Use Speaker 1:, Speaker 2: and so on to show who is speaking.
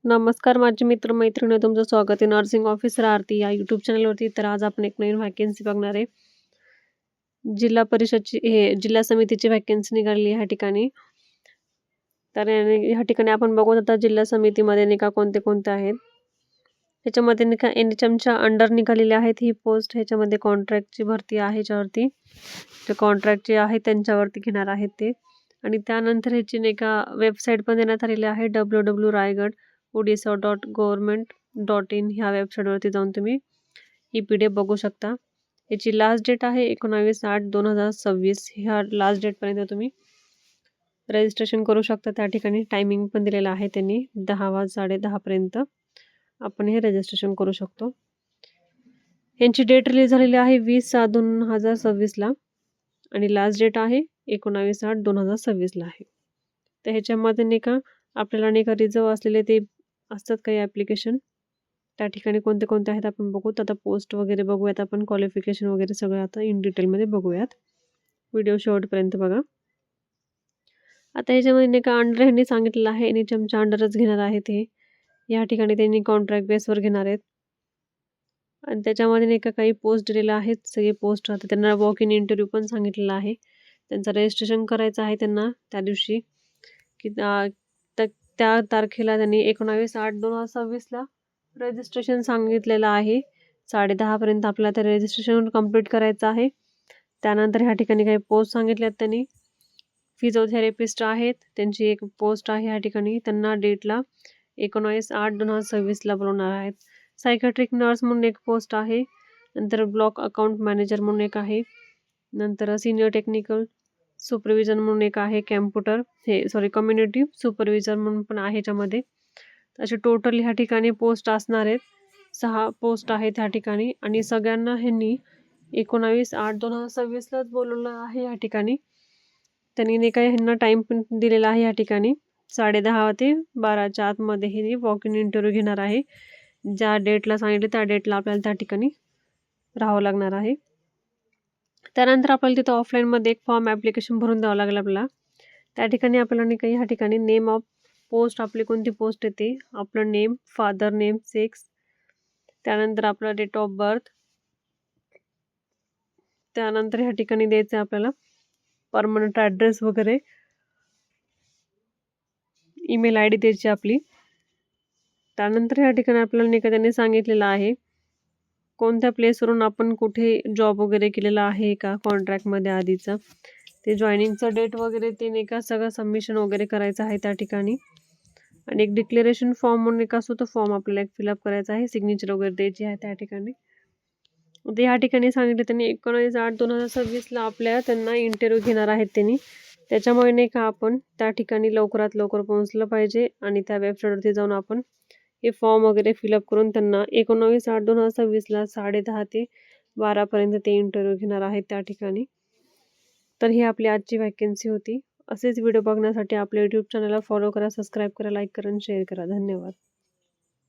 Speaker 1: नमस्कार माझे मित्र मैत्रिणी, तुमचं स्वागत आहे नर्सिंग ऑफिसर आरती या यूट्यूब चॅनलवरती. तर आज आपण एक नवीन व्हॅकन्सी बघणार आहे. जिल्हा परिषदची जिल्हा समितीची व्हॅकन्सी निघाली ह्या ठिकाणी. तर ह्या ठिकाणी आपण बघू आता जिल्हा समितीमध्ये नाही का कोणते आहेत. ह्याच्यामध्ये नाही का NHMच्या अंडर निघालेले आहेत ही पोस्ट. ह्याच्यामध्ये कॉन्ट्रॅक्टची भरती आहे, ह्याच्यावरती जे कॉन्ट्रॅक्ट जे आहे त्यांच्यावरती घेणार आहेत ते. आणि त्यानंतर ह्याची नाही का वेबसाईट पण देण्यात आलेली आहे www.raigad.odisha.government.in ह्या वेबसाईटवरती जाऊन तुम्ही ही PDF बघू शकता. याची लास्ट डेट आहे 19/8/2026. ह्या लास्ट डेटपर्यंत तुम्ही रजिस्ट्रेशन करू शकता. त्या ठिकाणी टायमिंग पण दिलेला आहे त्यांनी 10 साडे 10 पर्यंत आपण हे रजिस्ट्रेशन करू शकतो. यांची डेट रिलीज झालेली आहे 20/6/2026 आणि लास्ट डेट आहे 19/8/2026 आहे. तर ह्याच्यामध्ये नाही का आपल्याला नाही का रिझर्व असलेले ते असतात काही ॲप्लिकेशन. त्या ठिकाणी कोणते आहेत आपण बघूत. आता पोस्ट वगैरे बघूयात आपण, क्वालिफिकेशन वगैरे सगळं आता इन डिटेलमध्ये बघूयात. व्हिडिओ शेवटपर्यंत बघा. आता ह्याच्यामध्ये नाही का अंडर ह्यांनी सांगितलेलं आहे NHMच्या अंडरच घेणार आहेत हे. या ठिकाणी त्यांनी कॉन्ट्रॅक्ट बेसवर घेणार आहेत आणि त्याच्यामध्ये नाही का काही पोस्ट दिलेल्या आहेत. सगळे पोस्ट आता त्यांना वॉक इन इंटरव्ह्यू पण सांगितलेला आहे. त्यांचं रजिस्ट्रेशन करायचं आहे त्यांना त्या दिवशी की त्या तारखेला त्यांनी 19/8/2026 रजिस्ट्रेशन सांगितलेलं आहे. 10:30 पर्यंत आपल्याला ते रजिस्ट्रेशन कंप्लीट करायचं आहे. त्यानंतर ह्या ठिकाणी काही पोस्ट सांगितल्यात त्यांनी. फिजिओथेरपिस्ट आहेत, त्यांची एक पोस्ट आहे ह्या ठिकाणी. त्यांना डेटला 19/8/2026 बोलवणार आहेत. सायकॅट्रिक नर्स म्हणून एक पोस्ट आहे. नंतर ब्लॉक अकाउंट मॅनेजर म्हणून एक आहे. नंतर सिनियर टेक्निकल सुपरविजन म्हणून एक आहे. कम्युनिटी सुपरविजन म्हणून पण आहे ह्याच्यामध्ये. असे टोटल ह्या ठिकाणी पोस्ट असणार आहेत. 6 पोस्ट आहेत ह्या ठिकाणी आणि सगळ्यांना ह्यांनी 19/8/2026 बोलवलं आहे ह्या ठिकाणी. त्यांनी नाही काय ह्यांना टाईम पण दिलेला आहे ह्या ठिकाणी 10:30 ते 12च्या आतमध्ये हे वॉक इन इंटरव्ह्यू घेणार आहे. ज्या डेटला सांगितलं त्या डेटला आपल्याला त्या ठिकाणी राहावं लागणार आहे. त्यानंतर आपल्याला तिथं ऑफलाईनमध्ये एक फॉर्म ॲप्लिकेशन भरून द्यावं लागेल आपल्याला. त्या ठिकाणी आपल्याला नाही काही ह्या ठिकाणी नेम ऑफ पोस्ट, आपली कोणती पोस्ट येते, आपलं नेम, फादर नेम, सेक्स, त्यानंतर आपला डेट ऑफ बर्थ, त्यानंतर ह्या ठिकाणी द्यायचं आहे आपल्याला परमनंट ॲड्रेस वगैरे, ईमेल ID द्यायची आपली. त्यानंतर ह्या ठिकाणी आपल्याला नाही का त्यांनी सांगितलेलं आहे कोणत्या प्लेसवरून आपण कुठे जॉब वगैरे केलेला आहे का कॉन्ट्रॅक्टमध्ये आधीचं, ते जॉईनिंगचं डेट वगैरे ते नाही का सगळं सबमिशन वगैरे करायचं आहे त्या ठिकाणी. आणि एक डिक्लेरेशन फॉर्म म्हणून एक असतो, तो फॉर्म आपल्याला एक फिलअप करायचा आहे, सिग्नेचर वगैरे द्यायची आहे त्या ठिकाणी. ते ह्या ठिकाणी सांगितलं त्यांनी 19/8/2026 आपल्या त्यांना इंटरव्ह्यू घेणार आहेत त्यांनी. त्याच्यामुळे नाही का आपण त्या ठिकाणी लवकरात लवकर पोहोचलं पाहिजे आणि त्या वेबसाईटवरती जाऊन आपण हे फॉर्म वगैरे फिलअप करून त्यांना 19/8/2026 10:30 ते 12 पर्यंत ते इंटरव्ह्यू घेणार आहेत त्या ठिकाणी. तर ही आपली आजची व्हॅकन्सी होती. असेच व्हिडिओ बघण्यासाठी आपल्या यूट्यूब चॅनलला फॉलो करा, सबस्क्राईब करा, लाईक करा आणि शेअर करा. धन्यवाद.